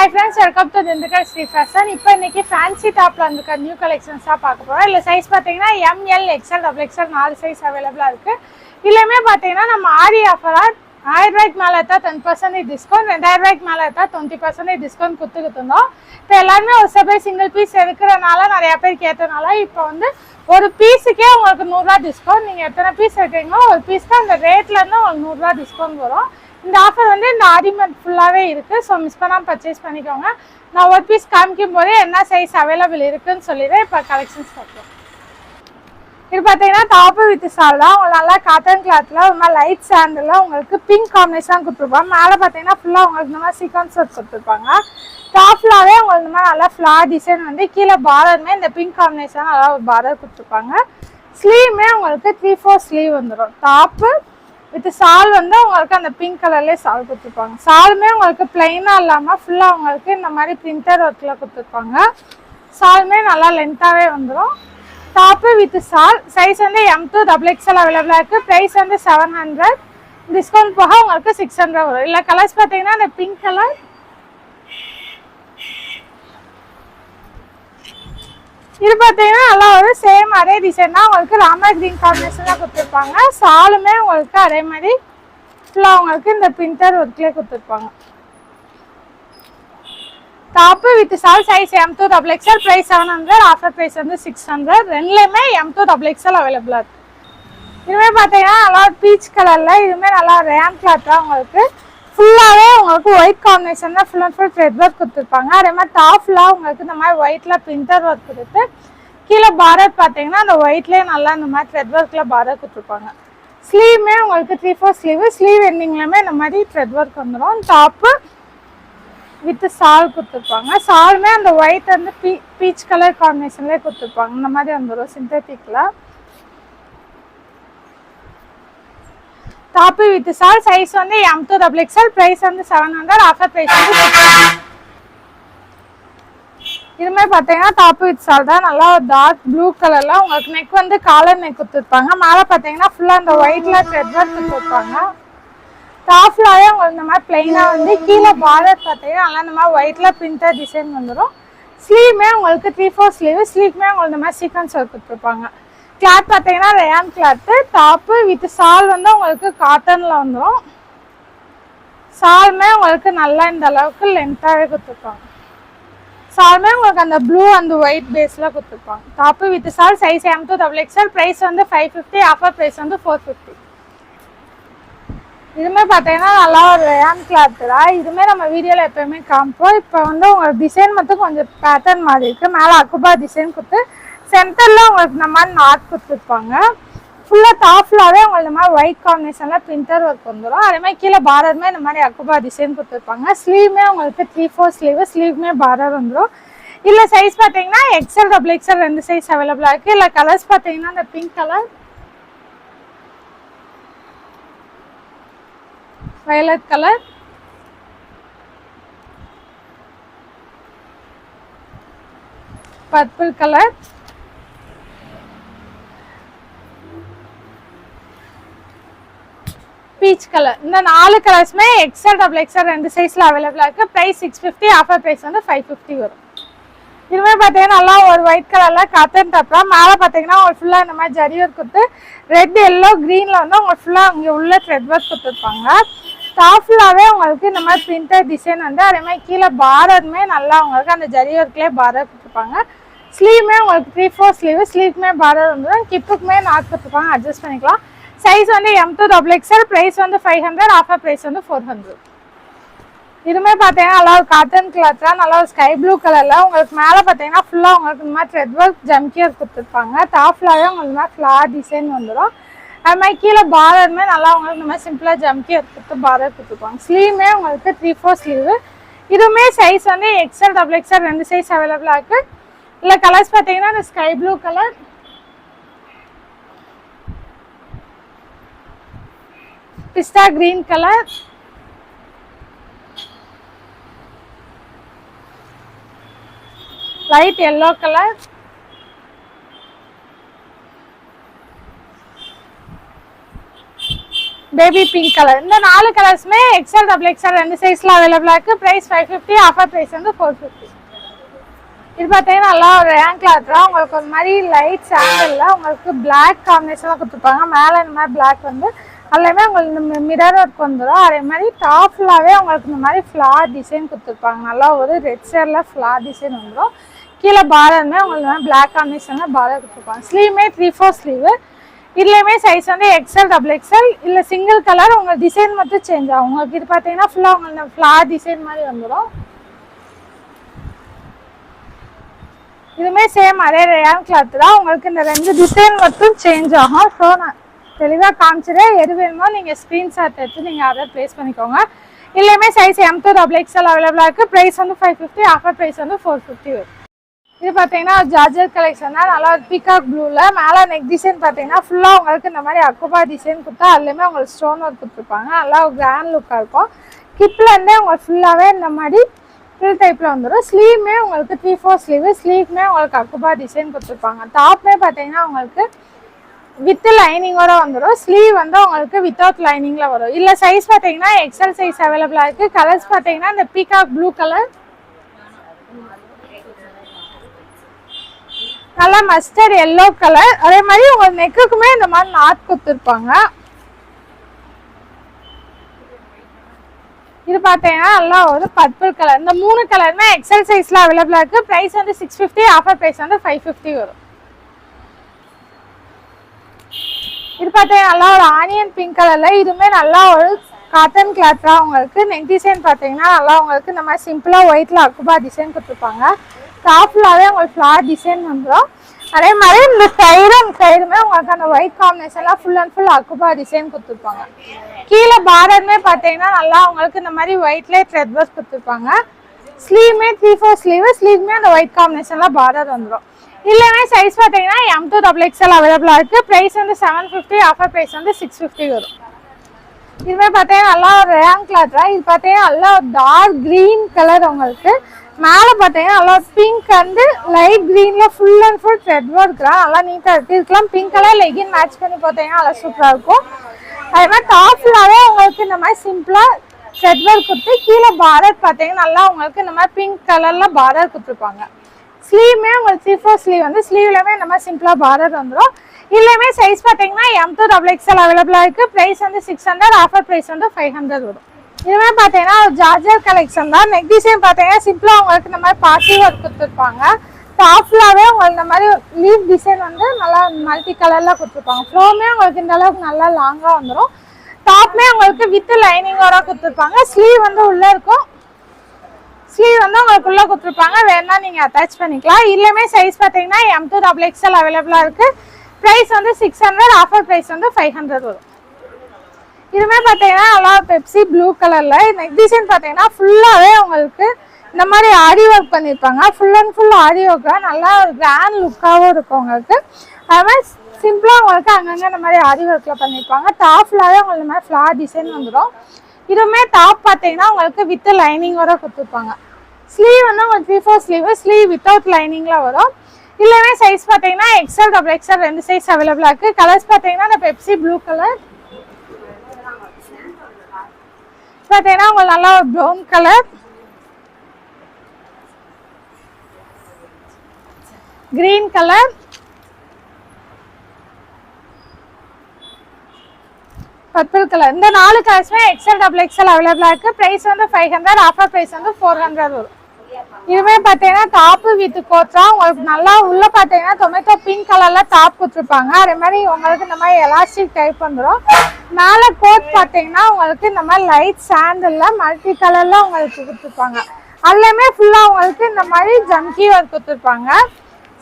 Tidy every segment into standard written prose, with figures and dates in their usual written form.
Hi friends, welcome to Dindigal Street Fashion. இப்போ இன்னைக்கு fancy டாப்ல வந்திருக்க நியூ கலெக்ஷன்ஸ் தான் பார்க்க போறோம். இல்ல சைஸ் பாத்தீங்கன்னா ML, XL, XXL 4 சைஸ் அவேலபிளா இருக்கு. இல்லமே பாத்தீங்கன்னா நம்ம ஆடி ஆஃபரா 1000 ரூபாய்க்கு மேல எடுத்தா 10% டிஸ்கவுண்ட், 2000 ரூபாய்க்கு மேல எடுத்தா 20% டிஸ்கவுண்ட் கொடுத்துட்டு இருந்தோம். இப்போ எல்லாருமே ஒரு சபை சிங்கிள் பீஸ் எடுக்கிறனால நிறைய பேர் கேட்டனால இப்போ வந்து ஒரு பீஸுக்கே உங்களுக்கு 100 ரூபாய் டிஸ்கவுண்ட். நீங்க எத்தனை பீஸ் எடுக்கிறீங்களோ ஒரு பீஸ்க்கு அந்த ரேட்ல இருந்து உங்களுக்கு 100 ரூபாய் டிஸ்கவுண்ட் வரும். இந்த ஆஃபர் வந்து இந்த ஆடி மந்த் ஃபுல்லாகவே இருக்குது. ஸோ மிஸ் பண்ணாமல் பர்ச்சேஸ் பண்ணிக்கோங்க. நான் ஒரு பீஸ் காமிக்கும் போதே என்ன சைஸ் அவைலபிள் இருக்குதுன்னு சொல்லிடுறேன். இப்போ கலெக்ஷன்ஸ் பார்க்கலாம். இது பார்த்தீங்கன்னா டாப்பு வித் சால் தான். உங்களுக்கு நல்லா காட்டன் கிளாத்தில் ஒரு மாதிரி லைட் சாண்டில் உங்களுக்கு பிங்க் காம்பினேஷன் கொடுத்துருப்பாங்க. மேலே பார்த்தீங்கன்னா ஃபுல்லாக உங்களுக்கு இந்த மாதிரி சீக்வன்ஸ் ஒர்க் கொடுத்துருப்பாங்க. டாப்லாவே உங்களுக்கு இந்த மாதிரி நல்லா ஃப்ளார் டிசைன் வந்து கீழே பார்டருமே இந்த பிங்க் காம்பினேஷன் நல்லா ஒரு பார்டர் கொடுத்துருப்பாங்க. ஸ்லீவுமே உங்களுக்கு 3/4 ஸ்லீவ் வந்துடும். டாப்பு வித் சால் வந்து உங்களுக்கு அந்த பிங்க் கலர்லேயே சால் கொடுத்துருப்பாங்க. சாலுமே உங்களுக்கு பிளெயினாக இல்லாமல் ஃபுல்லாக உங்களுக்கு இந்த மாதிரி பிரிண்டர் ஒர்க்கில் கொடுத்துருப்பாங்க. சாலுமே நல்லா லென்த்தாகவே வந்துடும். டாப்பு வித் சால் சைஸ் வந்து M2 XXL அவைலபிளாக இருக்குது. ப்ரைஸ் வந்து 700, டிஸ்கவுண்ட் போக உங்களுக்கு 600 வரும். இல்லை கலர்ஸ் பார்த்தீங்கன்னா இந்த பிங்க் கலர், இது பார்த்தீங்கன்னா நல்லா ஒரு சேம் அதே டிசைன் தான் உங்களுக்கு ராமா கிரீன் காம்பினேஷன்லாம் கொடுத்துருப்பாங்க. சாலுமே உங்களுக்கு அதே மாதிரி ஃபுல்லாக உங்களுக்கு இந்த பிரிண்டர் ஒர்க்லேயே கொடுத்துருப்பாங்க. Top with shawl size M2 XXL, price 700, offer price வந்து 600. ரெண்டுலேயுமே M2 XXL அவைலபிளாக இருக்குது. இதுவுமே பார்த்தீங்கன்னா நல்லா பீச் கலரில், இதுவுமே நல்லா ரேம் கிளாத் தான். உங்களுக்கு ஃபுல்லாகவே உங்களுக்கு ஒயிட் காம்பினேஷன் தான், full and full thread work கொடுத்துருப்பாங்க. அதே மாதிரி டாப்ல உங்களுக்கு இந்த மாதிரி ஒயிட்டில் பிரிண்டர் ஒர்க் கொடுத்து கீழே பார்டர் பார்த்தீங்கன்னா அந்த ஒயிட்லேயே நல்லா இந்த மாதிரி த்ரெட் ஒர்க்கில் பார்டர் கொடுத்துருப்பாங்க. ஸ்லீவுமே உங்களுக்கு 3/4 ஸ்லீவு, ஸ்லீவ் எண்டிங்லேயுமே இந்த மாதிரி த்ரெட் ஒர்க் வந்துடும். டாப்பு வித் சால் கொடுத்துருப்பாங்க. சாலுமே அந்த ஒயிட் வந்து பீச் கலர் காம்பினேஷன்லேயே கொடுத்துருப்பாங்க. இந்த மாதிரி வந்துடும் சிந்தட்டிக்கில். டாப்பு வித் சால் சைஸ் வந்து M2 XXL, ப்ரைஸ் வந்து 700, ஆஃபர் ப்ரைஸ் வந்து 600. இதுமே பார்த்தீங்கன்னா டாப்பு வித் சால் தான். நல்லா ஒரு டார்க் ப்ளூ கலரில் உங்களுக்கு நெக் வந்து காலர் நெக் கொடுத்துருப்பாங்க. மேலே பார்த்தீங்கன்னா ஃபுல்லாக அந்த ஒயிட்டில் த்ரெட் ஒர்க் கொடுத்துருப்பாங்க. டாப்லாவே உங்களுக்கு இந்த மாதிரி பிளெயினாக வந்து கீழே பார்டர் பார்த்தீங்கன்னா நல்லா இந்த மாதிரி ஒயிட்டில் பிரிண்டர் டிசைன் வந்துடும். ஸ்லீவுமே உங்களுக்கு 3/4 ஸ்லீவு, ஸ்லீவுமே உங்களுக்கு இந்த மாதிரி சீக்வன்ஸ் ஒர்க் கொடுத்துருப்பாங்க. கிளாத் பார்த்தீங்கன்னா ரேன் கிளாத்து. டாப்பு வித் சால் வந்து உங்களுக்கு காட்டனில் வந்துடும். சாலுமே உங்களுக்கு நல்லா இந்த அளவுக்கு லென்த்தாகவே கொடுத்துருப்பாங்க. சாலுமே உங்களுக்கு அந்த ப்ளூ அந்த ஒயிட் பேஸில் கொடுத்துருப்பாங்க. Top with shawl size M2 XXL, price வந்து 550, ஆஃபர் ப்ரைஸ் வந்து 450. இதுவுமே பார்த்தீங்கன்னா நல்லா ஒரு ரேன் கிளாத்து தான். இதுவுமே நம்ம வீடியோவில் எப்போயுமே காமிப்போம். இப்போ வந்து உங்களுக்கு டிசைன் மட்டும் கொஞ்சம் பேட்டர்ன் மாதிரி இருக்குது. மேலே அக்குபா டிசைன் கொடுத்து சென்டரில் உங்களுக்கு இந்த மாதிரி நாட் கொடுத்துருப்பாங்க. ஃபுல்லாக டாப்லாகவே உங்களுக்கு இந்த மாதிரி ஒயிட் காம்பினேஷனில் பிரிண்டர் ஒர்க் வந்துடும். அதே மாதிரி கீழே பார்டருமே இந்த மாதிரி அக்குபா டிசைன் கொடுத்துருப்பாங்க. ஸ்லீவுமே உங்களுக்கு 3/4 ஸ்லீவு, ஸ்லீவுமே பார்டர் வந்துடும். இல்லை சைஸ் பார்த்தீங்கன்னா XL, XXL ரெண்டு சைஸ் அவைலபிளாக இருக்குது. இல்லை கலர்ஸ் பார்த்தீங்கன்னா இந்த pink colour, violet colour, purple colour, peach colour, இந்த 4 கலர்ஸுமே XL, XXL ரெண்டு சைஸில் அவைலபிளாக இருக்குது. ப்ரைஸ் 650, ஆஃபர் ப்ரைஸ் வந்து 550 வரும். இதுவுமே பார்த்தீங்கன்னா நல்லா ஒரு ஒயிட் கலரில் காட்டன் டாப்லாம். மேலே பார்த்தீங்கன்னா உங்களுக்கு ஃபுல்லாக இந்த மாதிரி ஜரி ஒர்க் கொடுத்து ரெட், எல்லோ, க்ரீனில் வந்து உங்களுக்கு ஃபுல்லாக இங்கே உள்ள த்ரெட் ஒர்க் கொடுத்துருப்பாங்க. டாப்லாகவே உங்களுக்கு இந்த மாதிரி பிரிண்டர் டிசைன் வந்து அதே மாதிரி கீழே பார்டருமே நல்லா உங்களுக்கு அந்த ஜரி ஒர்க்லேயே பார்டர் கொடுத்துருப்பாங்க. ஸ்லீவுமே உங்களுக்கு 3/4 ஸ்லீவு, ஸ்லீவுக்குமே பார்டர் வந்துடும். கிப்புக்குமே நாட் கொடுத்துருப்பாங்க, அட்ஜஸ்ட் பண்ணிக்கலாம். சைஸ் வந்து M2 XXL, ப்ரைஸ் வந்து 500, ஆஃபர் ப்ரைஸ் வந்து 400. இதுவுமே பார்த்தீங்கன்னா நல்லா ஒரு காட்டன் கிளாத் தான். நல்லா ஒரு ஸ்கை ப்ளூ கலரில் உங்களுக்கு மேலே பார்த்தீங்கன்னா ஃபுல்லாக உங்களுக்கு இந்த மாதிரி த்ரெட் ஒர்க் ஜம்கியர் கொடுத்துருப்பாங்க. டாப்லாகவே உங்களுக்கு இந்த மாதிரி ஃப்ளார் டிசைன் வந்துடும். அது மாதிரி கீழே பார்டருமே நல்லா உங்களுக்கு இந்த மாதிரி சிம்பிளாக ஜம்கியர் கொடுத்து பார்டர் கொடுத்துருப்பாங்க. ஸ்லீவுமே உங்களுக்கு 3/4 ஸ்லீவு. இதுவுமே சைஸ் வந்து XL, XXL ரெண்டு சைஸ் அவைலபிளாக இருக்குது. இல்லை கலர்ஸ் பார்த்தீங்கன்னா இந்த sky blue colour, pista green colour, light yellow colour, baby pink colour. இந்த 4 கலர்ஸுமே எக்ஸ்எல் டபுள் எக்ஸ்எல் 2 சைஸ்ல அவைலபிளா இருக்கு. பிரைஸ் 550, ஆஃபர் பிரைஸ் வந்து 450. இது பார்த்தீங்கன்னா நல்லா ஒரு ரேங்க் கிளாத்ரா உங்களுக்கு ஒரு மாதிரி லைட் சாண்டல்ல உங்களுக்கு பிளாக் காம்பினேஷன்ல கொடுத்துருப்பாங்க. மேலே இந்த மாதிரி பிளாக் வந்து எல்லாமே உங்களுக்கு இந்த மிரர் ஒர்க் வந்துடும். அதே மாதிரி டாப் ஃபுல்லாகவே உங்களுக்கு இந்த மாதிரி ஃப்ளார் டிசைன் கொடுத்துருப்பாங்க. நல்லா ஒரு ரெட் ஷேடில் ஃப்ளார் டிசைன் வந்துடும். கீழே பார்டருமே உங்களுக்கு பிளாக் காம்பினேஷனில் பார்டர் கொடுத்துருப்பாங்க. ஸ்லீவுமே 3/4 ஸ்லீவு. இதுலேயுமே சைஸ் வந்து எக்ஸ்எல் டபுள் எக்ஸ்எல் இல்லை சிங்கிள் கலர் உங்களுக்கு டிசைன் மட்டும் சேஞ்ச் ஆகும். உங்களுக்கு இது பார்த்தீங்கன்னா ஃபுல்லாக உங்களுக்கு ஃப்ளார் டிசைன் மாதிரி வந்துடும். இதுவுமே சேம் அதே ரேன் கிளாத் தான். உங்களுக்கு இந்த 2 டிசைன் மட்டும் சேஞ்ச் ஆகும். ஸோ நான் தெளிவாக காமிச்சிடுறேன். எது வேணுமோ நீங்கள் ஸ்க்ரீன்ஷாட் எடுத்து நீங்கள் ஆர்டர் ப்ளேஸ் பண்ணிக்கோங்க. இல்லையுமே சைஸ் M2 டபுள் எக்ஸ்எல் அவைலபிளாக இருக்குது. ப்ரைஸ் வந்து 550, ஆஃபர் ப்ரைஸ் வந்து 450 வரும். இது பார்த்தீங்கன்னா ஜார்ஜர் கலெக்ஷன் தான். நல்லா ஒரு பீகாக் ப்ளூவில் மேலே நெக் டிசைன் பார்த்தீங்கன்னா ஃபுல்லாக உங்களுக்கு இந்த மாதிரி அக்குபா டிசைன் கொடுத்தா அதுலேயுமே உங்களுக்கு ஸ்டோன் ஒர்க் கொடுத்துருப்பாங்க. நல்லா ஒரு கிராண்ட் லுக்காக இருக்கும். கிப்லேருந்தே உங்களுக்கு ஃபுல்லாகவே இந்த மாதிரி ஃபில் டைப்பில் வந்துடும். ஸ்லீவ்மே உங்களுக்கு 3/4 ஸ்லீவு. ஸ்லீவ்மே உங்களுக்கு அக்குபா டிசைன் கொடுத்துருப்பாங்க. டாப்மே பார்த்தீங்கன்னா உங்களுக்கு வித் லைனிங்கோட வந்துடும். ஸ்லீவ் வந்து உங்களுக்கு வித்தவுட் லைனிங்கில் வரும். இல்லை சைஸ் பார்த்தீங்கன்னா எக்ஸ்எல் சைஸ் அவைலபிளாக இருக்குது. கலர்ஸ் பார்த்தீங்கன்னா இந்த பீகாக் ப்ளூ கலர், நல்லா மஸ்டர்ட் எல்லோ கலர், அதே மாதிரி உங்க நெக்குக்குமே இந்த மாதிரி நாட் கொடுத்துருப்பாங்க. இது பார்த்தீங்கன்னா நல்லா ஒரு பர்பிள் கலர். இந்த 3 கலருமே எக்ஸ்எல் சைஸ்ல அவைலபிளா இருக்கு. பிரைஸ் வந்து 650, ஆஃபர் பிரைஸ் வந்து 550 வரும். இது பார்த்தீங்கன்னா நல்லா ஒரு ஆனியன் பிங்க் கலர்ல, இதுவுமே நல்லா ஒரு காட்டன் கிளாத்ரா உங்களுக்கு. நெக் டிசைன் பார்த்தீங்கன்னா நல்லா உங்களுக்கு இந்த மாதிரி சிம்பிளா ஒயிட்ல அக்குபா டிசைன் கொடுத்துருப்பாங்க. டாப் ஃபுல்லாகவே உங்களுக்கு ஃப்ளார் டிசைன் வந்துடும். அதே மாதிரி இந்த சைடுமே உங்களுக்கு அந்த ஒயிட் காம்பினேஷன்லாம் ஃபுல் அண்ட் ஃபுல் அக்குபா டிசைன் கொடுத்துருப்பாங்க. கீழே பார்டருமே பார்த்தீங்கன்னா நல்லா உங்களுக்கு இந்த மாதிரி ஒயிட்லேயே த்ரெட் ஒர்க் கொடுத்துருப்பாங்க. ஸ்லீவ்மே 3/4 ஸ்லீவ். ஸ்லீவ்மே அந்த ஒயிட் காம்பினேஷன்லாம் பார்டர் வந்துடும். இல்லைமே சைஸ் பார்த்தீங்கன்னா M2 டபுள் எக்ஸ்எல் அவைலபிளாக இருக்குது. ப்ரைஸ் வந்து 750, ஆஃபர் ப்ரைஸ் வந்து 650 வரும். இதுவே பார்த்தீங்கன்னா நல்லா ஒரு ரேங்க் கிளாத்ரா. இது பார்த்தீங்கன்னா நல்லா ஒரு டார்க் க்ரீன் கலர் உங்களுக்கு. மேலே பார்த்தீங்கன்னா நல்லா பிங்க் அண்டு லைட் க்ரீன்ல full and full thread work தான். நல்லா நீட்டாக இருக்குது. இதுக்கெல்லாம் பிங்க் கலர் லெகின் மேட்ச் பண்ணி பார்த்தீங்கன்னா நல்லா சூப்பராக இருக்கும். அதே மாதிரி டாப் ஃபுல்லாகவே உங்களுக்கு இந்த மாதிரி சிம்பிளாக த்ரெட் ஒர்க் கொடுத்து கீழே பார்டர் பார்த்தீங்கன்னா நல்லா உங்களுக்கு இந்த மாதிரி பிங்க் கலரில் பார்டர் கொடுத்துருப்பாங்க. ஸ்லீவ்மே உங்களுக்கு 3/4 ஸ்லீவ் வந்து ஸ்லீவ்லமே இந்த மாதிரி சிம்பிளாக பார்டர் வந்துடும். இல்லையுமே சைஸ் பார்த்தீங்கன்னா M2 டபுள் எக்ஸ்எல் அவைலபிளாக இருக்குது. ப்ரைஸ் வந்து 600, ஆஃபர் ப்ரைஸ் வந்து 500 வரும். இதுவே பார்த்தீங்கன்னா ஒரு ஜார்ஜர் கலெக்ஷன் தான். நெக் டிசைன் பார்த்தீங்கன்னா சிம்பிளாக உங்களுக்கு இந்த மாதிரி பார்ட்டி ஒர்க் கொடுத்துருப்பாங்க. டாப் ஃபுல்லாகவே உங்களுக்கு இந்த மாதிரி லீவ் டிசைன் வந்து நல்லா மல்டி கலரில் கொடுத்துருப்பாங்க. ஃப்ளோமே உங்களுக்கு இந்த அளவுக்கு நல்லா லாங்காக வந்துடும். டாப்மே உங்களுக்கு வித் லைனிங்கோட கொடுத்துருப்பாங்க. ஸ்லீவ் வந்து உள்ளே இருக்கும். ஸ்லீவ் வந்து உங்களுக்கு உள்ளே கொடுத்துருப்பாங்க. வேணா நீங்கள் அட்டாச் பண்ணிக்கலாம். இல்லையுமே சைஸ் பார்த்தீங்கன்னா M2 டபுள் எக்ஸ்எல் அவைலபிளாக இருக்குது. ப்ரைஸ் வந்து 600, ஆஃபர் ப்ரைஸ் வந்து 500 வரும். இதுவுமே பார்த்தீங்கன்னா நல்லா பெப்சி ப்ளூ கலரில் நெக் டிசைன் பார்த்தீங்கன்னா ஃபுல்லாகவே உங்களுக்கு இந்த மாதிரி ஆரி ஒர்க் பண்ணியிருப்பாங்க. ஃபுல் அண்ட் ஃபுல் ஆரி ஒர்க்காக நல்லா ஒரு கிராண்ட் லுக்காகவும் இருக்கும் உங்களுக்கு. அது மாதிரி சிம்பிளாக உங்களுக்கு அங்கங்கே இந்த மாதிரி ஆரி ஒர்க்கில் பண்ணியிருப்பாங்க. டாப் ஃபுல்லாகவே உங்களுக்கு இந்த மாதிரி ஃப்ளார் டிசைன் வந்துடும். இதுவுமே டாப் பார்த்தீங்கன்னா உங்களுக்கு வித் லைனிங்கோட கொடுத்துருப்பாங்க. ஸ்லீவ் வந்து உங்களுக்கு 3/4 ஸ்லீவ். ஸ்லீவ் வித்தவுட் லைனிங்கில் வரும். இல்லையுமே சைஸ் பார்த்தீங்கன்னா எக்ஸ்எல் டபுள் எக்ஸ்எல் 2 சைஸ் அவைலபிளாக இருக்குது. கலர்ஸ் பார்த்தீங்கன்னா இந்த பெப்சி ப்ளூ கலர் பார்த்தீங்கன்னா உங்களுக்கு நல்லா ஒரு brown colour, green colour, purple colour. இந்த 4 கலர்ஸுமே எக்ஸ்எல் டபுள் எக்ஸ்எல் அவைலபிளாக இருக்குது. ப்ரைஸ் வந்து 500, ஆஃபர் ப்ரைஸ் வந்து 400 வரும். இதுவே பார்த்தீங்கன்னா டாப்பு வித் கோட்ரா உங்களுக்கு நல்லா உள்ள பார்த்தீங்கன்னா டொமேட்டோ பிங்க் கலர்ல டாப் கொடுத்துருப்பாங்க. அதே மாதிரி உங்களுக்கு இந்த மாதிரி எலாஸ்டிக் டைப் வந்துடும். மேலே கோட் பார்த்தீங்கன்னா உங்களுக்கு இந்த மாதிரி லைட் சாண்டில் மல்டி கலர்ல உங்களுக்கு கொடுத்துருப்பாங்க. அதுலேயுமே ஃபுல்லாக உங்களுக்கு இந்த மாதிரி ஜம்கி ஒர்க் கொடுத்துருப்பாங்க.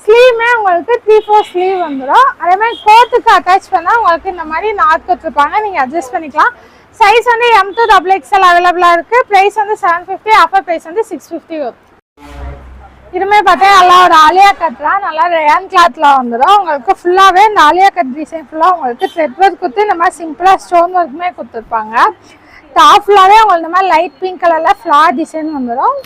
ஸ்லீவ்மே உங்களுக்கு 3/4 ஸ்லீவ் வந்துடும். அதே மாதிரி கோட்டுக்கு அட்டாச் பண்ணால் உங்களுக்கு இந்த மாதிரி நாட் கொடுத்துருப்பாங்க. நீங்கள் அட்ஜஸ்ட் பண்ணிக்கலாம். சைஸ் வந்து M2 டபுள் எக்ஸ்எல் அவைலபிளாக இருக்குது. ப்ரைஸ் வந்து 750, ஆஃபர் ப்ரைஸ் வந்து 650 வரும். இதுவுமே பார்த்தா நல்லா ஒரு ஆலியா கட்ரா நல்லா ரேன் கிளாத்தில் வந்துடும். உங்களுக்கு ஃபுல்லாகவே இந்த ஆலியா கட் டிசைன் ஃபுல்லாக உங்களுக்கு த்ரெட் ஒர்க் கொடுத்து இந்த மாதிரி சிம்பிளாக ஸ்டோன் ஒர்க்குமே கொடுத்துருப்பாங்க. டாப் ஃபுல்லாகவே உங்களுக்கு இந்த மாதிரி லைட் பிங்க் கலரில் ஃப்ளார் டிசைன் வந்துடும்.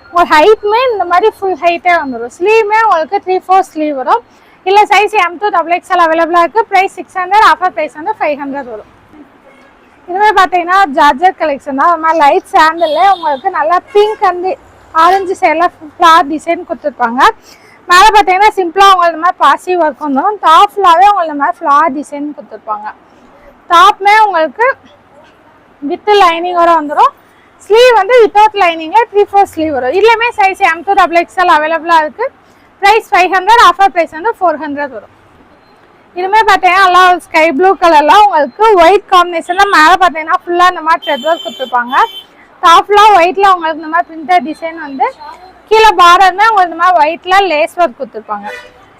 உங்களுக்கு ஹைட்டுமே இந்த மாதிரி ஃபுல் ஹைட்டே வந்துடும். ஸ்லீவ்மே உங்களுக்கு 3/4 ஸ்லீவ் வரும். இல்லை சைஸ் M2 டபுள் எக்ஸ்எல் அவைலபிளாக இருக்குது. ப்ரைஸ் 600, ஆஃபர் ப்ரைஸ் வந்து 500 வரும். இதுவே பார்த்தீங்கன்னா ஜார்ஜெட் கலெக்ஷன் தான். அது மாதிரி லைட் சாண்டல்ல உங்களுக்கு நல்லா பிங்க் அண்ட் ஆரஞ்சு சைடில் ஃப்ளார் டிசைன் கொடுத்துருப்பாங்க. மேலே பார்த்தீங்கன்னா சிம்பிளாக உங்களுக்கு இந்த மாதிரி பாசி ஒர்க் வந்துடும். டாப் ஃபுல்லாகவே உங்களுக்கு இந்த மாதிரி ஃப்ளார் டிசைன் கொடுத்துருப்பாங்க. டாப்மே உங்களுக்கு வித் லைனிங்கோட வந்துடும். ஸ்லீவ் வந்து வித்தவுட் லைனிங்கில் 3/4 ஸ்லீவ் வரும். இதுலேயுமே சைஸ் M to XXL அவைலபிளாக இருக்குது. ப்ரைஸ் 500, ஆஃபர் ப்ரைஸ் வந்து 400 வரும். இதுவுமே பார்த்தீங்கன்னா நல்லா ஸ்கை ப்ளூ கலரில் உங்களுக்கு ஒயிட் காம்பினேஷனில் மேலே பார்த்தீங்கன்னா ஃபுல்லாக இந்த மாதிரி த்ரெட் ஒர்க் கொடுத்துருப்பாங்க. டாப் ஃபுல்லாக ஒயிட்டில் உங்களுக்கு இந்த மாதிரி பிரிண்டட் டிசைன் வந்து கீழே பார்டருமே உங்களுக்கு இந்த மாதிரி ஒயிட்டில் லேஸ் ஒர்க் கொடுத்துருப்பாங்க.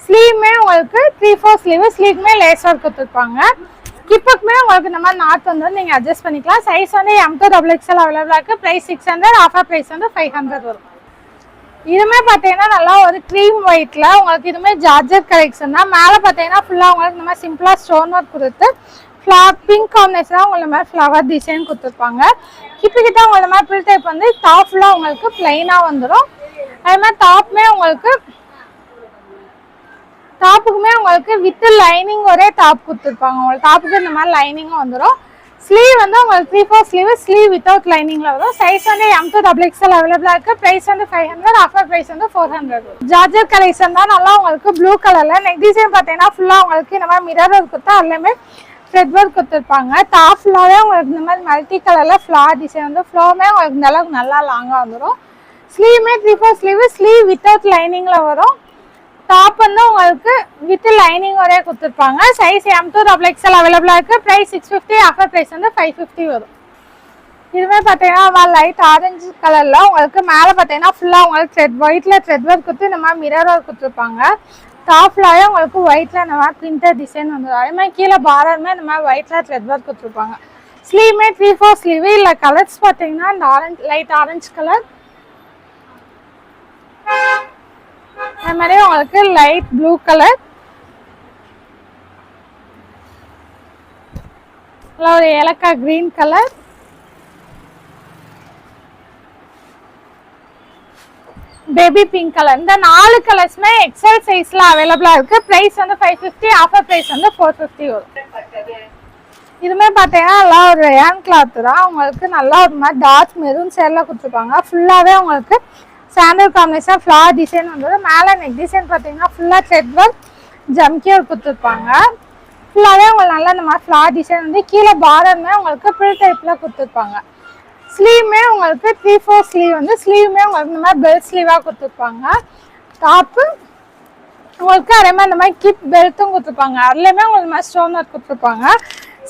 ஸ்லீவுமே உங்களுக்கு 3/4 ஸ்லீவ், ஸ்லீவுமே லேஸ் ஒர்க் கொடுத்துருப்பாங்க. கிப்புக்குமே உங்களுக்கு இந்த மாதிரி நாட் வந்து நீங்கள் அட்ஜஸ்ட் பண்ணிக்கலாம். சைஸ் வந்து M to XXL அவைலபிளாக இருக்குது. ப்ரைஸ் 600, ஆஃபர் ப்ரைஸ் வந்து 500 வரும். இதுவுமே பார்த்தீங்கன்னா நல்லா ஒரு க்ரீம் ஒயிட்டில் உங்களுக்கு இதுவுமே ஜார்ஜெட் கலெக்ஷன் தான். மேலே பார்த்தீங்கன்னா ஃபுல்லாக உங்களுக்கு இந்த மாதிரி சிம்பிளாக ஸ்டோன் ஒர்க் கொடுத்து பிங்க் காம்பினேஷனாக உங்களுக்கு இந்த மாதிரி ஃப்ளவர் டிசைன் கொடுத்துருப்பாங்க. கிட்ட உங்களுக்கு இந்த மாதிரி பில் டைப் வந்து டாப் ஃபுல்லாக உங்களுக்கு பிளைனாக வந்துடும். அதே மாதிரி டாப்புமே உங்களுக்கு டாப்புக்குமே உங்களுக்கு வித் லைனிங் ஒரே டாப் கொடுத்துருப்பாங்க. உங்களுக்கு டாப்புக்கு இந்த மாதிரி லைனிங்கும் வந்துடும். ஸ்லீவ் வந்து உங்களுக்கு 3/4 ஸ்லீவ், ஸ்லீவ் வித்தவுட் லைனிங்ல வரும். சைஸ் வந்து M to XXL அவைலபிளாக இருக்குது. ப்ரைஸ் வந்து 500, ஆஃபர் ப்ரைஸ் வந்து 400. ஜார்ஜெட் கலெக்ஷன் தான். நல்லா உங்களுக்கு ப்ளூ கலரில் நெக் டிசைன் பார்த்தீங்கன்னா ஃபுல்லாக உங்களுக்கு இந்த மாதிரி மிரர் ஒர்க் கொடுத்தா அதுலேயுமே த்ரெட் ஒர்க் கொடுத்துருப்பாங்க. டாப் ஃபுல்லாகவே உங்களுக்கு இந்த மாதிரி மல்டி கலரில் ஃப்ளார் டிசைன் வந்து ஃப்ளோமே உங்களுக்கு இந்த அளவுக்கு நல்லா லாங்காக வந்துடும். ஸ்லீவுமே 3/4 ஸ்லீவ், ஸ்லீவ் வித்தவுட் லைனிங்கில் வரும். டாப் வந்து உங்களுக்கு வித் லைனிங் ஒரே கொடுத்துருப்பாங்க. சைஸ் M to XXL அவைலபிளாக இருக்குது. ப்ரைஸ் 650, ஆஃபர் ப்ரைஸ் வந்து 550 வரும். இதுவுமே பார்த்தீங்கன்னா லைட் ஆரஞ்சு கலரில் உங்களுக்கு மேலே பார்த்தீங்கன்னா ஃபுல்லாக உங்களுக்கு ஒயிட்டில் த்ரெட் ஒர்க் கொடுத்து இந்த மாதிரி மிரர் ஒர்க் கொடுத்துருப்பாங்க. டாப் ஃபுல்லாகவே உங்களுக்கு ஒயிட்டில் இந்த மாதிரி பிரிண்டட் டிசைன் வந்துடும். அதே மாதிரி கீழே பார்டருமே இந்த மாதிரி ஒயிட்டில் த்ரெட் ஒர்க் கொடுத்துருப்பாங்க. ஸ்லீவுமே 3/4 ஸ்லீவ். இல்லை கலர்ஸ் பார்த்தீங்கன்னா இந்த ஆரஞ்சு லைட் ஆரஞ்சு கலர், அது மாதிரி உங்களுக்கு லைட் ப்ளூ கலர், ஒரு ஏலக்காய் green colour, baby pink colour. இந்த 4 கலர்ஸ்மே எக்ஸல் சைஸ்ல அவைலபிளா இருக்கு. பிரைஸ் வந்து 550, ஆஃபர் பிரைஸ் வந்து 450 வரும். இதுமே பார்த்தீங்கன்னா நல்லா ஒரு ரேன் கிளாத் தான். உங்களுக்கு நல்லா ஒரு மாதிரி டார்க் மெரூன் ஷேட்ல கொடுத்துருப்பாங்க. ஃபுல்லாகவே உங்களுக்கு சாண்டல் காம்பினேஷன் ஃப்ளார் டிசைன் வந்து மேலே நெக் டிசைன் பார்த்தீங்கன்னா ஃபுல்லாக த்ரெட் ஒர்க் ஜம்கி ஒர்க் கொடுத்துருப்பாங்க. ஃபுல்லாகவே உங்களுக்கு நல்லா இந்த மாதிரி ஃப்ளார் டிசைன் வந்து கீழே பார்டருமே உங்களுக்கு பில் டைப்பில் கொடுத்துருப்பாங்க. ஸ்லீவுமே உங்களுக்கு 3/4 ஸ்லீவ் வந்து ஸ்லீவுமே உங்களுக்கு இந்த மாதிரி பெல்ட் ஸ்லீவாக கொடுத்துருப்பாங்க. டாப்பு உங்களுக்கு அதே மாதிரி இந்த மாதிரி கிப் பெல்ட்டும் கொடுத்துருப்பாங்க. அதுலேயுமே உங்களுக்கு இந்த மாதிரி ஸ்டோன் ஒர்க் கொடுத்துருப்பாங்க.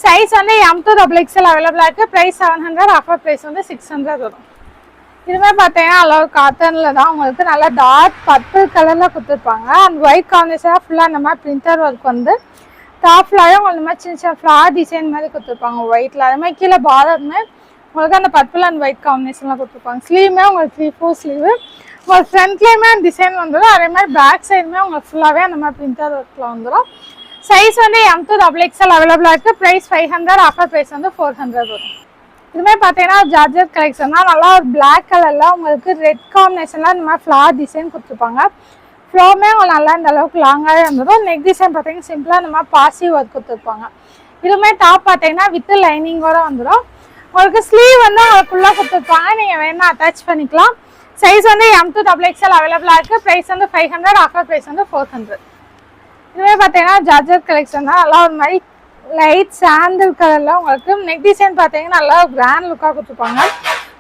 சைஸ் வந்து M to XXL அவைலபிளாக இருக்குது. ப்ரைஸ் 700, ஆஃபர் ப்ரைஸ் வந்து 600 வரும். இதுமே பார்த்தீங்கன்னா அளவு காட்டனில் தான் உங்களுக்கு நல்லா டார்க் பர்பிள் கலரில் கொடுத்துருப்பாங்க. அந்த ஒயிட் காம்பினேஷனாக ஃபுல்லாக இந்த மாதிரி பிரிண்டர் ஒர்க் வந்து டாப் ஃபுல்லாகவே உங்களுக்கு இந்த மாதிரி சின்ன சின்ன ஃப்ளார் டிசைன் மாதிரி கொடுத்துருப்பாங்க ஒயிட்டில். அதே மாதிரி கீழே பார்டருமே உங்களுக்கு அந்த பர்பிள் அண்ட் ஒயிட் காம்பினேஷனில் கொடுத்துருப்பாங்க. ஸ்லீவுமே உங்களுக்கு 3/4 ஸ்லீவ். உங்களுக்கு ஃப்ரண்ட்லேயுமே டிசைன் வந்துடும். அதே மாதிரி பேக் சைடுமே உங்களுக்கு ஃபுல்லாகவே அந்த மாதிரி பிரிண்டர் ஒர்க்கில் வந்துடும். சைஸ் வந்து M to XXL அவைலபிளாக இருக்குது. ப்ரைஸ் 500, ஆஃபர் ப்ரைஸ் வந்து 400 வரும். இதுமே பார்த்தீங்கன்னா ஜார்ஜெட் கலெக்ஷன் தான். நல்லா ஒரு பிளாக் கலரில் உங்களுக்கு ரெட் காம்பினேஷனில் இந்த மாதிரி ஃப்ளார் டிசைன் கொடுத்துருப்பாங்க. ஃப்ளோமே உங்களுக்கு நல்லா இந்த அளவுக்கு லாங்காகவே வந்துடும். நெக் டிசைன் பார்த்தீங்கன்னா சிம்பிளாக இந்த மாதிரி பாசி ஒர்க் கொடுத்துருப்பாங்க. இதுவுமே டாப் பார்த்தீங்கன்னா வித் லைனிங்கோட வந்துடும். உங்களுக்கு ஸ்லீவ் வந்து உங்களுக்கு ஃபுல்லாக கொடுத்துருப்பாங்க. நீங்கள் வேணால் அட்டாச் பண்ணிக்கலாம். சைஸ் வந்து M to XXL அவைலபிளாக இருக்குது. ப்ரைஸ் வந்து 500, ஆஃபர் ப்ரைஸ் வந்து 400. இதுவே பார்த்தீங்கன்னா ஜார்ஜெட் கலெக்ஷன் தான். நல்லா ஒரு மாதிரி லைட் சாண்டல் கலரில் உங்களுக்கு நெக் டிசைன் பார்த்தீங்கன்னா நல்லா கிராண்ட் லுக்காக கொடுத்துருப்பாங்க.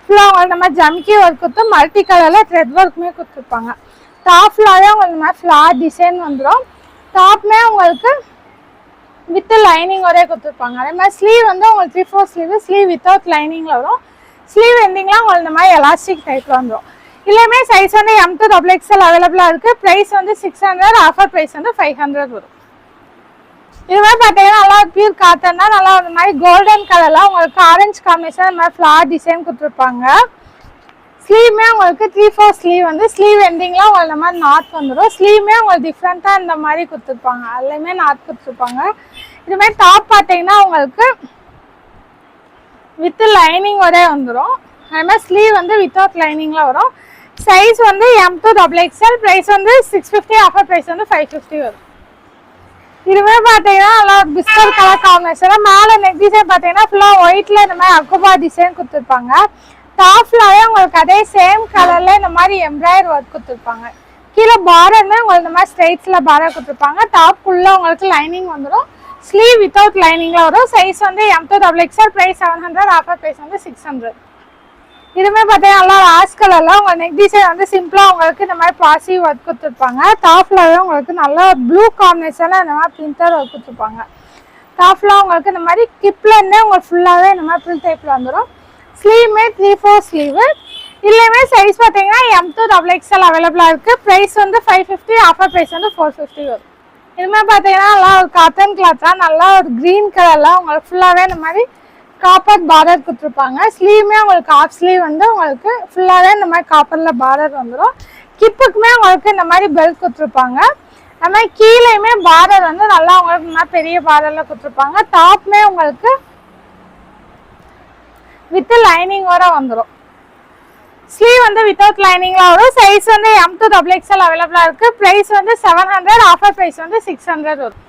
ஃபுல்லாக உங்களுக்கு நம்ம ஜம்கி ஒர்க் கொடுத்து மல்டி கலரில் த்ரெட் ஒர்க்குமே கொடுத்துருப்பாங்க. டாப் ஃபுல்லாகவே உங்களுக்கு இந்த மாதிரி ஃப்ளார் டிசைன் வந்துடும். டாப்மே உங்களுக்கு வித் லைனிங் ஒரே கொடுத்துருப்பாங்க. அதே மாதிரி ஸ்லீவ் வந்து உங்களுக்கு 3/4 ஸ்லீவ், ஸ்லீவ் வித்தவுட் லைனிங்கில் வரும். ஸ்லீவ் எண்டிங்லாம் உங்களுக்கு இந்த மாதிரி எலாஸ்டிக் டைப்பில் வந்துடும். இல்லையுமே சைஸ் வந்து M to XXL அவைலபிளாக இருக்குது. ப்ரைஸ் வந்து 600, ஆஃபர் ப்ரைஸ் வந்து 500 வரும். இதுவே பார்த்தீங்கன்னா நல்லா பியூர் காட்டன் தான். நல்லா ஒரு மாதிரி கோல்டன் கலரில் உங்களுக்கு ஆரஞ்சு காம்பினேஷன் இந்த மாதிரி ஃப்ளார் டிசைன் கொடுத்துருப்பாங்க. ஸ்லீவுமே உங்களுக்கு 3/4 ஸ்லீவ் வந்து ஸ்லீவ் எண்டிங்லாம் உங்களுக்கு இந்த மாதிரி நாட் வந்துடும். ஸ்லீவுமே உங்களுக்கு டிஃப்ரெண்ட்டாக இந்த மாதிரி கொடுத்துருப்பாங்க. அதுலேயுமே நாட் கொடுத்துருப்பாங்க. இதுமாதிரி டாப் பார்த்தீங்கன்னா உங்களுக்கு வித் லைனிங் ஒரே வந்துடும். அதே மாதிரி ஸ்லீவ் வந்து வித்தவுட் லைனிங்கில் வரும். சைஸ் வந்து M to XXL. ப்ரைஸ் வந்து 650, ஆஃபர் ப்ரைஸ் வந்து 550 வரும். இதுவே பாத்தீங்கன்னா நல்லா பிஸ்கட் கலர் காம்பினேஷன். மேல நெக் டிசைன் பாத்தீங்கன்னா ஃபுல்லா ஒயிட்ல இந்த மாதிரி அக்குபா டிசைன் கொடுத்துருப்பாங்க. டாப்லாவே உங்களுக்கு அதே சேம் கலர்ல இந்த மாதிரி எம்ப்ராய்டரி ஒர்க் கொடுத்துருப்பாங்க. கீழே பார்டர்மே உங்களுக்கு இந்த மாதிரி ஸ்ட்ரைட்ஸ்ல பார்டர் கொடுத்துருப்பாங்க. டாப்க்குள்ள உங்களுக்கு லைனிங் வந்துடும். ஸ்லீவ் வித்தவுட் லைனிங்ல வரும். சைஸ் வந்து M2XXL, பிரைஸ் 700, ஆஃபர் பிரைஸ் வந்து 600. இதுவுமே பார்த்தீங்கன்னா நல்லா ஆஷ் கலர்ல உங்க நெக் டிசைன் வந்து சிம்பிளா உங்களுக்கு இந்த மாதிரி பாசி ஒர்க் கொடுத்துருப்பாங்க. டாப்லாவே உங்களுக்கு நல்ல ப்ளூ காம்பினேஷன்ல இந்த மாதிரி பிரிண்டர் ஒர்க் கொடுத்துருப்பாங்க. டாப்ல உங்களுக்கு இந்த மாதிரி கிப்ல இருந்தே உங்களுக்கு ஃபுல்லாவே இந்த மாதிரி பிரிண்ட் டைப்ல வந்துடும். ஸ்லீவ்மே 3/4 ஸ்லீவ். இதுலயுமே சைஸ் பார்த்தீங்கன்னா M2XXL அவைலபிளா இருக்கு. பிரைஸ் வந்து 550, ஆஃபர் பிரைஸ் வந்து 450 வரும். இதுமே பார்த்தீங்கன்னா நல்லா ஒரு காட்டன் கிளாத் தான். நல்லா ஒரு கிரீன் கலர்ல உங்களுக்கு ஃபுல்லாவே இந்த மாதிரி காப்பர் பார்டர் கொடுத்துருப்பாங்க. ஸ்லீவ்மே உங்களுக்கு ஆஃப் ஸ்லீவ் வந்து உங்களுக்கு ஃபுல்லாவே இந்த மாதிரி காப்பர்ல பார்டர் வந்துடும். கிப்புக்குமே உங்களுக்கு இந்த மாதிரி பெல்ட் கொடுத்துருப்பாங்க. அது மாதிரி கீழேயுமே பார்டர் வந்து நல்லா உங்களுக்கு இந்த மாதிரி பெரிய பார்டர்ல கொடுத்துருப்பாங்க. டாப்மே உங்களுக்கு வித் லைனிங்கோட வந்துடும். ஸ்லீவ் வந்து வித்தவுட் லைனிங்ல வரும். சைஸ் வந்து M2XXL அவைலபிளா இருக்கு. பிரைஸ் வந்து 700, ஆஃபர் பிரைஸ் வந்து 600 வரும்.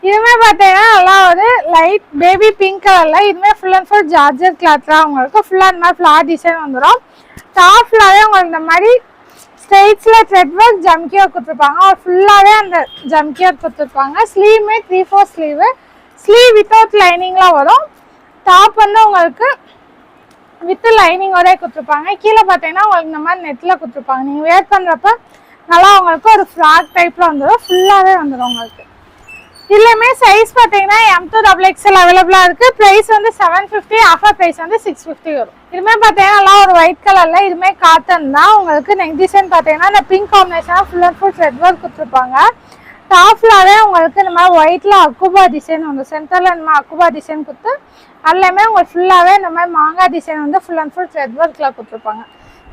இதுவுமே பார்த்தீங்கன்னா நல்லா ஒரு லைட் பேபி பிங்க் கலர்ல. இதுவுமே ஃபுல் அண்ட் ஃபுல் ஜார்ஜர் கிளாத் தான். உங்களுக்கு ஃபுல்லா இந்த மாதிரி ஃபிளார் டிசைன் வந்துடும். டாப்லாவே உங்களுக்கு இந்த மாதிரி ஸ்ட்ரைட்ஸ்ல த்ரெட் ஒர்க் ஜம்கி ஒர்க் கொடுத்துருப்பாங்க. ஃபுல்லாவே அந்த ஜம்கி ஒர்க் கொடுத்துருப்பாங்க. ஸ்லீவ்மே 3/4 ஸ்லீவ். ஸ்லீவ் வித்தவுட் லைனிங்ல வரும். டாப் வந்து உங்களுக்கு வித் லைனிங்கோட கொடுத்துருப்பாங்க. கீழே பார்த்தீங்கன்னா உங்களுக்கு இந்த மாதிரி நெட்ல கொடுத்துருப்பாங்க. நீங்க வேர் பண்றப்ப நல்லா உங்களுக்கு ஒரு ஃப்ராக் டைப்ல வந்துடும். ஃபுல்லாவே வந்துடும் உங்களுக்கு. இதுலயுமே சைஸ் பார்த்தீங்கன்னா M2XXL அவைலபிளா இருக்கு. பிரைஸ் வந்து 750, ஆஃபர் பிரைஸ் வந்து 650 வரும். இதுமே பார்த்தீங்கன்னா நல்லா ஒரு ஒயிட் கலர்ல. இதுமே காட்டன் தான். உங்களுக்கு நெக் டிசைன் பார்த்தீங்கன்னா இந்த பிங்க் காம்பினேஷனா full and full thread work கொடுத்துருப்பாங்க. டாப்லாவே உங்களுக்கு இந்த மாதிரி ஒயிட்ல அக்குபா டிசைன் வந்து சென்டர்ல இந்த மாதிரி அக்குபா டிசைன் கொடுத்து அதுலயுமே உங்களுக்கு ஃபுல்லாவே இந்த மாதிரி மாங்காய் டிசைன் வந்து ஃபுல் அண்ட் ஃபுல் த்ரெட் ஒர்க்ல கொடுத்துருப்பாங்க.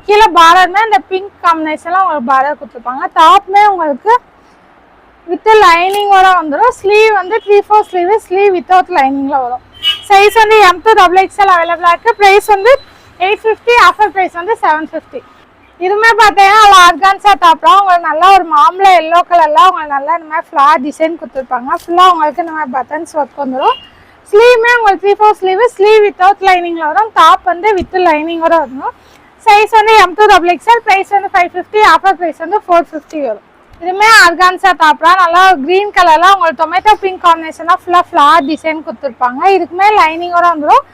கீழே பார்டர்மே இந்த பிங்க் காம்பினேஷன்ல உங்களுக்கு பார்டர் கொடுத்துருப்பாங்க. டாப்மே உங்களுக்கு வித் லைனிங்கோட வந்துடும். ஸ்லீவ் வந்து 3/4 ஸ்லீவ். ஸ்லீவ் வித்தவுட் லைனிங்ல வரும். சைஸ் வந்து M2XXL அவைலபிளா இருக்கு. பிரைஸ் வந்து 850, ஆஃபர் பிரைஸ் வந்து 750. இதுவுமே பார்த்தீங்கன்னா ஆர்கான்சா டாப்லாம் உங்களுக்கு நல்லா ஒரு மாம்பழ எல்லோ கலர்ல உங்களுக்கு நல்லா இந்த மாதிரி ஃபிளார் டிசைன் கொடுத்துருப்பாங்க. ஃபுல்லா உங்களுக்கு இந்த மாதிரி பட்டன்ஸ் ஒர்க் வந்துடும். ஸ்லீவ்மே உங்களுக்கு 3/4 ஸ்லீவ். ஸ்லீவ் வித்தவுட் லைனிங்ல வரும். டாப் வந்து வித் லைனிங்கோட வரணும். சைஸ் வந்து M2XXL. பிரைஸ் வந்து 550, ஆஃபர் பிரைஸ் வந்து 450 வரும். இதுவுமே ஆர்கான்சா டாப்லாம் நல்லா கிரீன் கலர்ல உங்களுக்கு டொமேட்டோ பிங்க் காம்பினேஷனா ஃபுல்லா ஃபிளார் டிசைன் கொடுத்துருப்பாங்க. இதுக்குமே லைனிங்கோட வந்துடும்.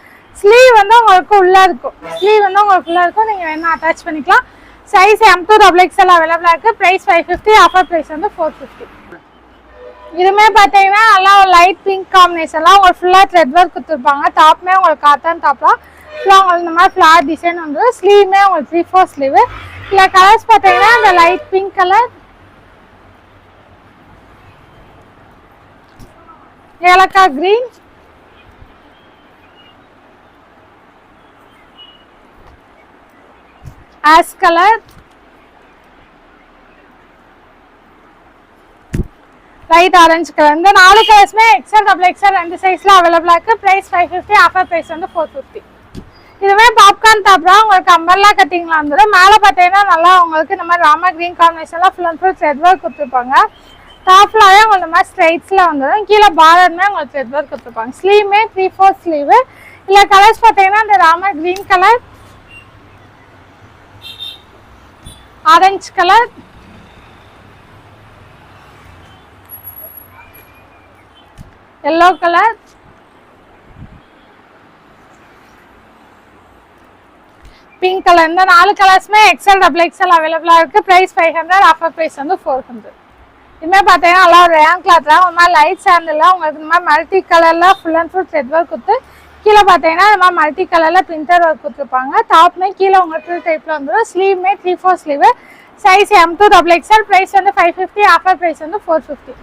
ஸ்லீவ் வந்து உங்களுக்கு உள்ள இருக்கும். ஸ்லீவ் வந்து உங்களுக்கு உள்ள இருக்கும். நீங்க வேணா அட்டாச் பண்ணிக்கலாம். சைஸ் M2XXL அவைலபிளா இருக்கு. பிரைஸ் 550, ஆஃபர் பிரைஸ் வந்து 450. இதுமே பார்த்தீங்கன்னா நல்லா ஒரு லைட் பிங்க் காம்பினேஷன்லாம் உங்களுக்கு ஃபுல்லா த்ரெட் ஒர்க் கொடுத்துருப்பாங்க. டாப்மே உங்களுக்கு காட்டன் டாப்லாம் ஃபுல்லா உங்களுக்கு இந்த மாதிரி ஃபிளார் டிசைன் வந்துடும். ஸ்லீவ்மே உங்களுக்கு 3/4 ஸ்லீவ். இல்லை கலர்ஸ் பார்த்தீங்கன்னா இந்த லைட் பிங்க் கலர், ஏலக்காய் green, ash colour, light orange colour. இந்த 4 கலர்ஸ்மே XL, ரெண்டு சைஸ்ல அவைலபிளா இருக்கு. பிரைஸ் 550, ஆஃபர் பிரைஸ் வந்து 450. இதுவே பாப்கார்ன் டாப் தான். உங்களுக்கு அம்பர்லா கட்டிங்ல வந்துடும். மேலே பார்த்தீங்கன்னா நல்லா உங்களுக்கு இந்த மாதிரி ராமா கிரீன் காம்பினேஷன்ல full and full thread work கொடுத்துருப்பாங்க. டாப்லாவே உங்களுக்கு இந்த மாதிரி ஸ்ட்ரைட்ஸ்ல வந்துடும். கீழே பார்டர்மே உங்களுக்கு த்ரெட் ஒர்க் கொடுத்துருப்பாங்க. ஸ்லீவ்மே 3/4 ஸ்லீவ். இல்லை கலர்ஸ் பார்த்தீங்கன்னா இந்த Rama green colour, orange colour, yellow colour, pink colour. இந்த 4 கலர்ஸ்மே XL அவைலபிளா இருக்கு. பிரைஸ் 500, ஆஃபர் பிரைஸ் வந்து 400. இதுமே பார்த்தீங்கன்னா நல்லா ஒரு ரேன் கிளாத் தான். ஒரு மாதிரி லைட் சாண்டில் உங்களுக்கு இந்த மாதிரி மல்டி கலர்ல full and full thread work கொடுத்து கீழே பார்த்தீங்கன்னா இந்த மாதிரி மல்டி கலர்ல பிரிண்டர் ஒர்க் கொடுத்துருப்பாங்க. டாப்மே கீழே உங்களுக்கு டைப்ல வந்துடும். ஸ்லீவ்மே 3/4 ஸ்லீவ். Size M2XXL. பிரைஸ் வந்து 550, ஆஃபர் பிரைஸ் வந்து 450.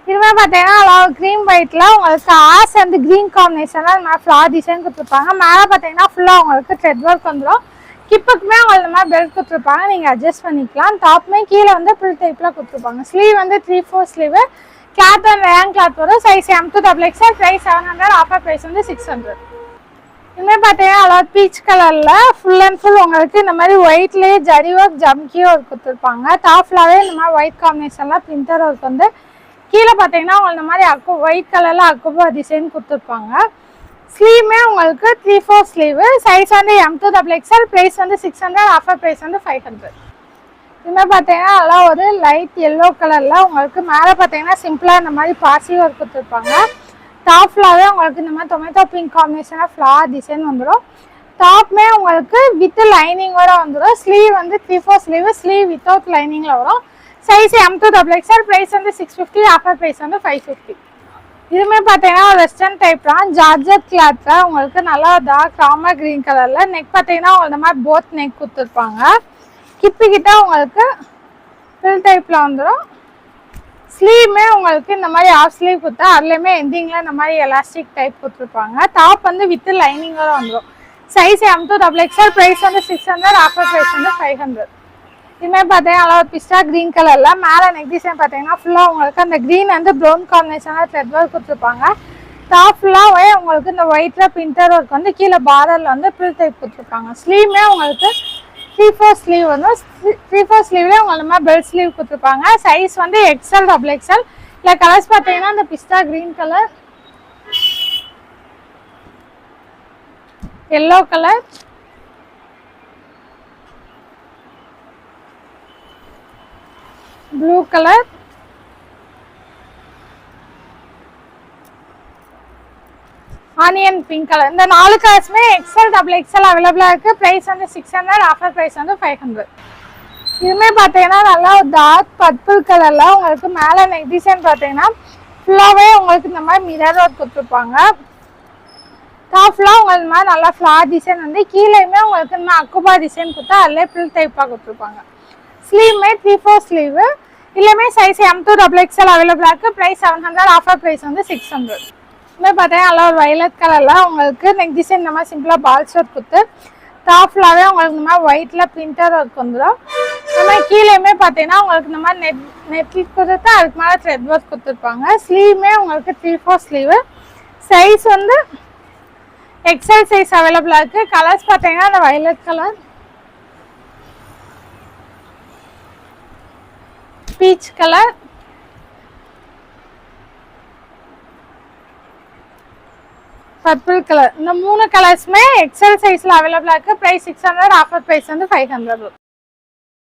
இதுவே பார்த்தீங்கன்னா கிரீம் ஒயிட்ல உங்களுக்கு ஆஷ் அண்ட் கிரீன் காம்பினேஷன்ல இந்த மாதிரி ஃபிளார் டிசைன் கொடுத்துருப்பாங்க. மேலே பார்த்தீங்கன்னா ஃபுல்லா உங்களுக்கு த்ரெட் ஒர்க் வந்துடும். கிப்புக்குமே உங்களுக்கு இந்த மாதிரி பெல்ட் கொடுத்துருப்பாங்க. நீங்க அட்ஜஸ்ட் பண்ணிக்கலாம். டாப்மே கீழே வந்து ஃபுல் டைப்ல கொடுத்துருப்பாங்க. ஸ்லீவ் வந்து 3/4 sleeve. Cloth and rayon cloth வரும். Size M2XXL. Price 700, offer price வந்து 600. இதுமே பார்த்தீங்கன்னா பீச் கலர்ல ஃபுல் அண்ட் ஃபுல் உங்களுக்கு இந்த மாதிரி ஒயிட்லேயே ஜரி ஒர்க் ஜம்கி ஒர்க் கொடுத்துருப்பாங்க. டாப்லாவே இந்த மாதிரி ஒயிட் காம்பினேஷன்ல பிரிண்டர் ஒர்க் வந்து கீழே பார்த்தீங்கன்னா உங்களுக்கு இந்த மாதிரி ஒயிட் கலரில் அக்குபா டிசைன் கொடுத்துருப்பாங்க. ஸ்லீவுமே உங்களுக்கு 3/4 ஸ்லீவு. சைஸ் வந்து M2XXL. ப்ரைஸ் வந்து 600. ஆஃபர் ப்ரைஸ் வந்து 500. இதுமாதிரி பார்த்தீங்கன்னா நல்லா ஒரு லைட் எல்லோ கலரில் உங்களுக்கு மேலே பார்த்தீங்கன்னா சிம்பிளாக இந்த மாதிரி பாசி ஒர்க் கொடுத்துருப்பாங்க. டாப் ஃபுல்லாகவே உங்களுக்கு இந்த மாதிரி டொமேட்டோ பிங்க் காம்பினேஷனாக ஃப்ளார் டிசைன் வந்துடும். டாப்மே உங்களுக்கு வித் லைனிங்கோட வந்துடும். ஸ்லீவ் வந்து 3/4 ஸ்லீவு. ஸ்லீவ் வித்தவுட் லைனிங்கில் வரும். Size M2XXL. ப்ரைஸ் வந்து 650. ஆஃபர் ப்ரைஸ் வந்து 550. இதுவுமே பார்த்தீங்கன்னா வெஸ்டர்ன் டைப் தான். ஜார்ஜெட் கிளாத்தில் உங்களுக்கு நல்லா டார்க் ராமர் க்ரீன் கலரில். நெக் பார்த்தீங்கன்னா உங்களுக்கு இந்த மாதிரி போத் நெக் கொடுத்துருப்பாங்க. கிப்பிக்கிட்ட உங்களுக்கு ஃபில் டைப்பில் வந்துடும். ஸ்லீவுமே உங்களுக்கு இந்த மாதிரி ஆஃப் ஸ்லீவ் கொடுத்தா அதுலேயுமே எண்டிங்கில் இந்த மாதிரி எலாஸ்டிக் டைப் கொடுத்துருப்பாங்க. டாப் வந்து வித் லைனிங்கோட வந்துடும். Size M2XXL. ப்ரைஸ் வந்து 600. ஆஃபர் ப்ரைஸ் வந்து 500. இதுமாதிரி பார்த்தீங்கன்னா நல்லா பிஸ்டா க்ரீன் கலரில் மேலே நெக் டிசைன் பார்த்தீங்கன்னா ஃபுல்லாக உங்களுக்கு அந்த க்ரீன் வந்து ப்ரௌன் காம்பினேஷனாக த்ரெட் ஒர்க் கொடுத்துருப்பாங்க. டாப் ஃபுல்லாகவே உங்களுக்கு இந்த ஒயிட்டில் பிரிண்டர் ஒர்க் வந்து கீழே பார்டரில் வந்து ப்ரில் டைப் கொடுத்துருப்பாங்க. ஸ்லீவுமே உங்களுக்கு 3/4 ஸ்லீவ் வந்து 3/4 ஸ்லீவ்லேயே உங்களுக்கு இந்த மாதிரி பெல்ட் ஸ்லீவ் கொடுத்துருப்பாங்க. சைஸ் வந்து XL, இல்லை கலர்ஸ் பார்த்தீங்கன்னா இந்த பிஸ்டா green colour, yellow colour, blue colour, onion pink colour. இந்த 4 கலர்ஸுமே XL அவைலபிளாக இருக்குது. ப்ரைஸ் வந்து 600. ஆஃபர் ப்ரைஸ் வந்து 500. இதுவுமே பார்த்தீங்கன்னா நல்லா டார்க் பர்பிள் கலரில் உங்களுக்கு மேலே நெக் டிசைன் பார்த்தீங்கன்னா ஃபுல்லாகவே உங்களுக்கு இந்த மாதிரி மிரர் ஒர்க் கொடுத்துருப்பாங்க. டாப் ஃபுல்லாக உங்களுக்கு இந்த மாதிரி நல்லா ஃப்ளார் டிசைன் வந்து கீழேயுமே உங்களுக்கு இந்த மாதிரி அக்குபா டிசைன் கொடுத்தா அதிலே ஃபில் டைப்பாக கொடுத்துருப்பாங்க. ஸ்லீவுமே 3/4 ஸ்லீவு. இல்லையுமே சைஸ் M2XXL அவைலபிளாக இருக்குது. ப்ரைஸ் 700. ஆஃபர் ப்ரைஸ் வந்து 600. இதுமாதிரி பார்த்தீங்கன்னா நல்லா ஒரு வயலட் கலரில் உங்களுக்கு நெக் டிசைன் இந்த மாதிரி சிம்பிளாக பால்ஸ் ஒர்க் கொடுத்து டாப் ஃபுல்லாகவே உங்களுக்கு இந்த மாதிரி ஒயிட்டில் பிரிண்டர் ஒர்க் வந்துடும். இந்த மாதிரி கீழேயுமே பார்த்தீங்கன்னா உங்களுக்கு இந்த மாதிரி நெட் கொடுத்து அதுக்கு மேலே த்ரெட் ஒர்க் கொடுத்துருப்பாங்க. ஸ்லீவுமே உங்களுக்கு 3/4 ஸ்லீவு. சைஸ் வந்து XL சைஸ் அவைலபிளாக இருக்குது. கலர்ஸ் பார்த்தீங்கன்னா அந்த violet colour, peach colour, purple colour. இந்த 3 கலர்ஸுமே XL சைஸில் அவைலபிளாக இருக்குது. ப்ரைஸ் 600. ஆஃபர் ப்ரைஸ் வந்து 500.